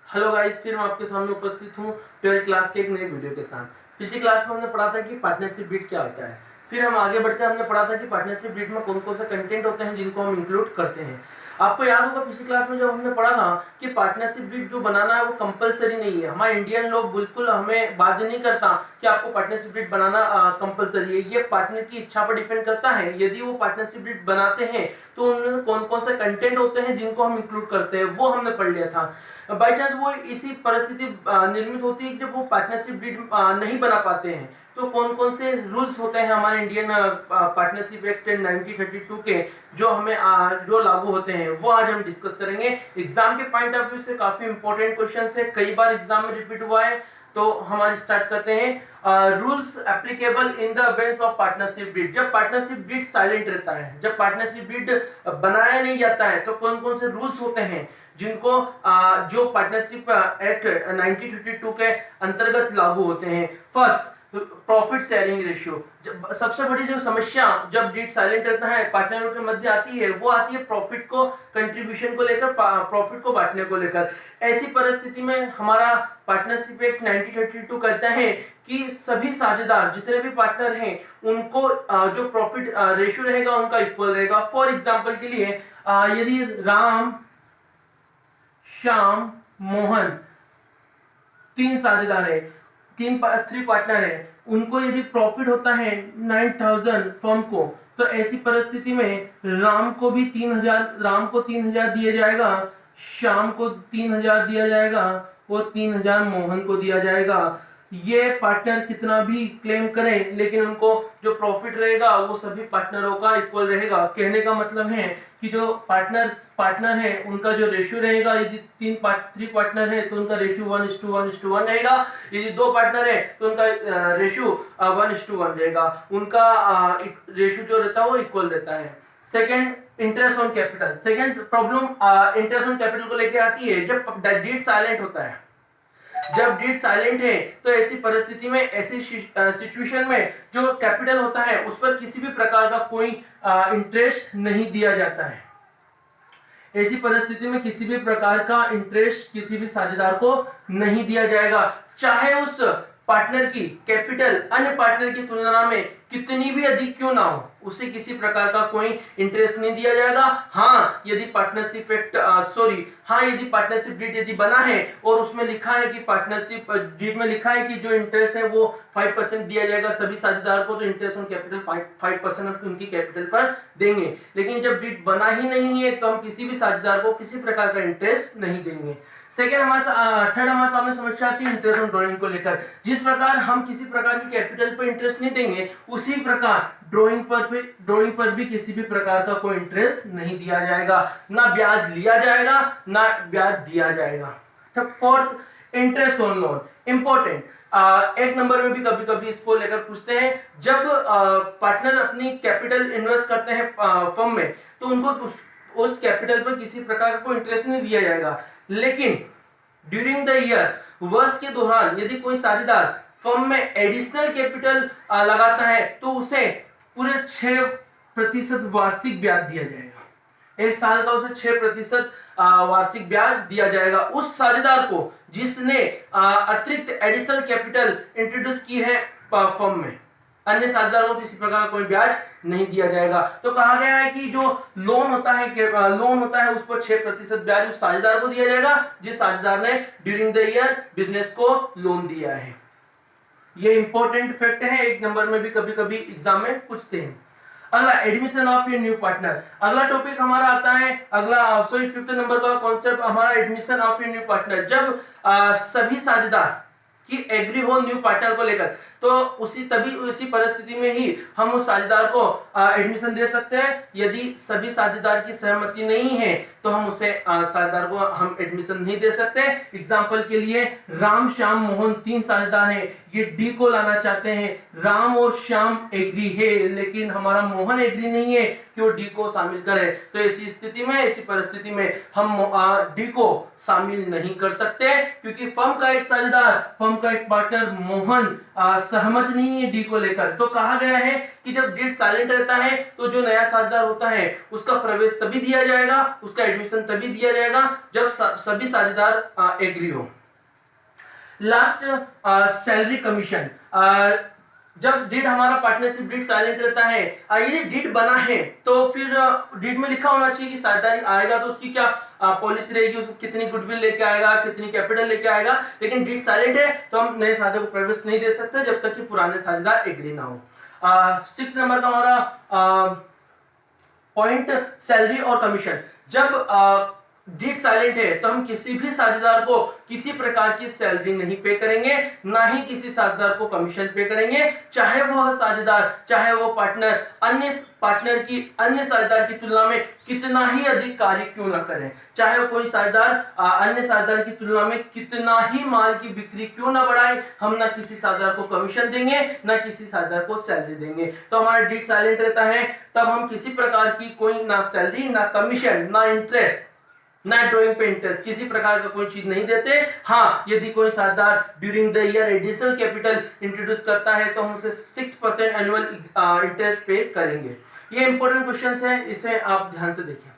Hello guys, फिर मैं आपके सामने उपस्थित हूँ 12th क्लास के एक नए वीडियो के साथ। पिछली क्लास में हमने पढ़ा था कि पार्टनरशिप बिड क्या होता है। फिर हम आगे बढ़ते हमने पढ़ा था कि पार्टनरशिप बिड में कौन कौन से कंटेंट होते हैं जिनको हम इंक्लूड करते हैं। आपको याद होगा पिछली क्लास में जब हमने पढ़ा था कि पार्टनरशिप बिड जो बनाना है वो कंपलसरी नहीं है। हमारे इंडियन लोग बिल्कुल हमें बाध्य नहीं करता कि आपको पार्टनरशिप बिड बनाना कंपलसरी है। ये पार्टनर की इच्छा पर डिपेंड करता है। यदि वो पार्टनरशिप बिड बनाते हैं तो उनमें कौन कौन से कंटेंट होते हैं जिनको हम इंक्लूड करते हैं वो हमने पढ़ लिया था। बाई चांस वो इसी परिस्थिति निर्मित होती है जब वो पार्टनरशिप डीड नहीं बना पाते हैं तो कौन कौन से रूल्स होते हैं हमारे इंडियन पार्टनरशिप एक्ट 1932 के जो हमें जो लागू होते हैं वो आज हम डिस्कस करेंगे। एग्जाम के पॉइंट ऑफ व्यू से काफी इंपॉर्टेंट क्वेश्चन है, कई बार एग्जाम में रिपीट हुआ है। तो हम आज स्टार्ट करते हैं। Rules applicable in the absence of partnership bid. जब पार्टनरशिप बिड साइलेंट रहता है, जब पार्टनरशिप बिड बनाया नहीं जाता है तो कौन कौन से रूल्स होते हैं जिनको जो पार्टनरशिप एक्ट 1952 के अंतर्गत लागू होते हैं। First, profit sharing ratio. सबसे बड़ी जो समस्या जब डीड साइलेंट रहता है पार्टनरों के मध्य आती है वो आती है प्रॉफिट को, कंट्रीब्यूशन को लेकर, प्रॉफिट को बांटने को लेकर। ऐसी परिस्थिति में हमारा पार्टनरशिप एक्ट 1932 कहता है कि सभी साझेदार जितने भी पार्टनर हैं उनको जो प्रॉफिट रेशियो रहेगा उनका इक्वल रहेगा। फॉर एग्जांपल के लिए यदि राम, श्याम, मोहन तीन साझेदार है, थ्री पार्टनर है, उनको यदि प्रॉफिट होता है 9000 फर्म को तो ऐसी परिस्थिति में राम को 3000 दिया जाएगा, श्याम को 3000 दिया जाएगा और 3000 मोहन को दिया जाएगा। ये पार्टनर कितना भी क्लेम करें लेकिन उनको जो प्रॉफिट रहेगा वो सभी पार्टनरों का इक्वल रहेगा। कहने का मतलब है कि जो पार्टनर है उनका जो रेशियो रहेगा, यदि थ्री पार्टनर है तो उनका रेशियो 1:1:1 रहेगा। यदि दो पार्टनर है तो उनका रेशियो 1:1 रहेगा। उनका रेशियो जो रहता है वो इक्वल रहता है। Second, interest on capital. Second problem interest on capital को लेकर आती है जब डीड साइलेंट होता है। जब डीड साइलेंट है तो ऐसी परिस्थिति में, ऐसी सिचुएशन में जो कैपिटल होता है उस पर किसी भी प्रकार का कोई इंटरेस्ट नहीं दिया जाता है। ऐसी परिस्थिति में किसी भी प्रकार का इंटरेस्ट किसी भी साझेदार को नहीं दिया जाएगा, चाहे उस पार्टनर की कैपिटल अन्य पार्टनर की तुलना में कितनी भी अधिक क्यों ना हो, उसे किसी प्रकार का कोई इंटरेस्ट नहीं दिया जाएगा। हाँ, यदि पार्टनरशिप एक्ट यदि पार्टनरशिप डीड यदि बना है और उसमें लिखा है कि पार्टनरशिप डीड में लिखा है कि जो इंटरेस्ट है वो 5% दिया जाएगा सभी साझेदार को, तो इंटरेस्ट ऑन कैपिटल 5% हम उनकी कैपिटल पर देंगे। लेकिन जब डीड बना ही नहीं है तो हम किसी भी साझेदार को किसी प्रकार का इंटरेस्ट नहीं देंगे। सेकेंड, थर्ड हमारे सामने समस्या आती है इंटरेस्ट ऑन ड्राइंग को लेकर। जिस प्रकार हम किसी प्रकार की कैपिटल पर इंटरेस्ट नहीं देंगे उसी प्रकार ड्राइंग पर भी किसी भी प्रकार का कोई इंटरेस्ट नहीं दिया जाएगा, ना ब्याज लिया जाएगा ना ब्याज दिया जाएगा। Fourth, interest on loan. Important, एक नंबर में भी कभी कभी इसको लेकर पूछते हैं। जब पार्टनर अपनी कैपिटल इन्वेस्ट करते हैं फर्म में तो उनको उस कैपिटल पर किसी प्रकार का कोई इंटरेस्ट नहीं दिया जाएगा, लेकिन ड्यूरिंग द ईयर, वर्ष के दौरान यदि कोई साझेदार फर्म में एडिशनल कैपिटल लगाता है तो उसे पूरे 6% वार्षिक ब्याज दिया जाएगा। एक साल का उसे 6% वार्षिक ब्याज दिया जाएगा उस साझेदार को जिसने अतिरिक्त एडिशनल कैपिटल इंट्रोड्यूस की है फर्म में। अन्य साझेदारों को किसी प्रकार का कोई ब्याज नहीं दिया जाएगा। तो कहा गया है कि जो लोन होता है उस पर 6% ब्याज उस साझेदार को दिया जाएगा जिस साझेदार ने ड्यूरिंग द ईयर बिजनेस को लोन दिया है। ये इंपॉर्टेंट फैक्ट है, एक नंबर में भी कभी कभी एग्जाम में पूछते हैं। अगला, admission of a new partner. अगला टॉपिक हमारा आता है, फिफ्थ नंबर का कॉन्सेप्ट हमारा admission of a new partner. जब सभी साझेदार की एग्री हो न्यू पार्टनर को लेकर तो उसी परिस्थिति में ही हम उस साझेदार को एडमिशन दे सकते हैं। यदि सभी साझेदार की सहमति नहीं है तो हम उसे साझेदार को हम एडमिशन नहीं दे सकते। एग्जांपल के लिए राम, श्याम, मोहन तीन साझेदार हैं, ये डी को लाना चाहते हैं। राम और श्याम एग्री है लेकिन हमारा मोहन एग्री नहीं है कि वो डी को शामिल करे, तो ऐसी परिस्थिति में हम डी को शामिल नहीं कर सकते क्योंकि फर्म का एक साझेदार, फर्म का एक पार्टनर मोहन सहमत नहीं है डी को लेकर। तो कहा गया है कि जब डीड साइलेंट रहता है तो जो नया साझेदार होता है उसका प्रवेश तभी दिया जाएगा, उसका एडमिशन तभी दिया जाएगा जब सभी साझेदार एग्री हो। Last, salary commission. जब डीड हमारा पार्टनरशिप डीड साइलेंट रहता है, ये डीड बना है तो फिर डीड में लिखा होना चाहिए कि साझेदारी आएगा तो उसकी क्या पॉलिसी रहेगी, उसको कितनी गुडविल लेके आएगा, कितनी कैपिटल लेके आएगा। लेकिन डीड साइलेंट है तो हम नए साझेदार को प्रवेश नहीं दे सकते जब तक कि पुराने साझेदार एग्री ना हो। 6 नंबर का हमारा पॉइंट, सैलरी और कमीशन। जब डीड साइलेंट है तो हम किसी भी साझेदार को किसी प्रकार की सैलरी नहीं पे करेंगे, ना ही किसी साझेदार को कमीशन पे करेंगे, चाहे वह साझेदार, चाहे वो पार्टनर अन्य साझेदार की तुलना में कितना ही अधिक कार्य क्यों ना करें, चाहे कोई साझेदार अन्य साझेदार की तुलना में कितना ही माल की बिक्री क्यों ना बढ़ाए, हम ना किसी साझेदार को कमीशन देंगे ना किसी साझेदार को सैलरी देंगे। तो हमारा डीड साइलेंट रहता है तब हम किसी प्रकार की कोई ना सैलरी, ना कमीशन, ना इंटरेस्ट, ना ड्रॉइंग पे इंटरेस्ट, किसी प्रकार का कोई चीज नहीं देते। हाँ, यदि कोई साझेदार during the year additional capital introduce करता है तो हम उसे 6% एनुअल इंटरेस्ट पे करेंगे। ये इंपॉर्टेंट क्वेश्चंस हैं, इसे आप ध्यान से देखिए।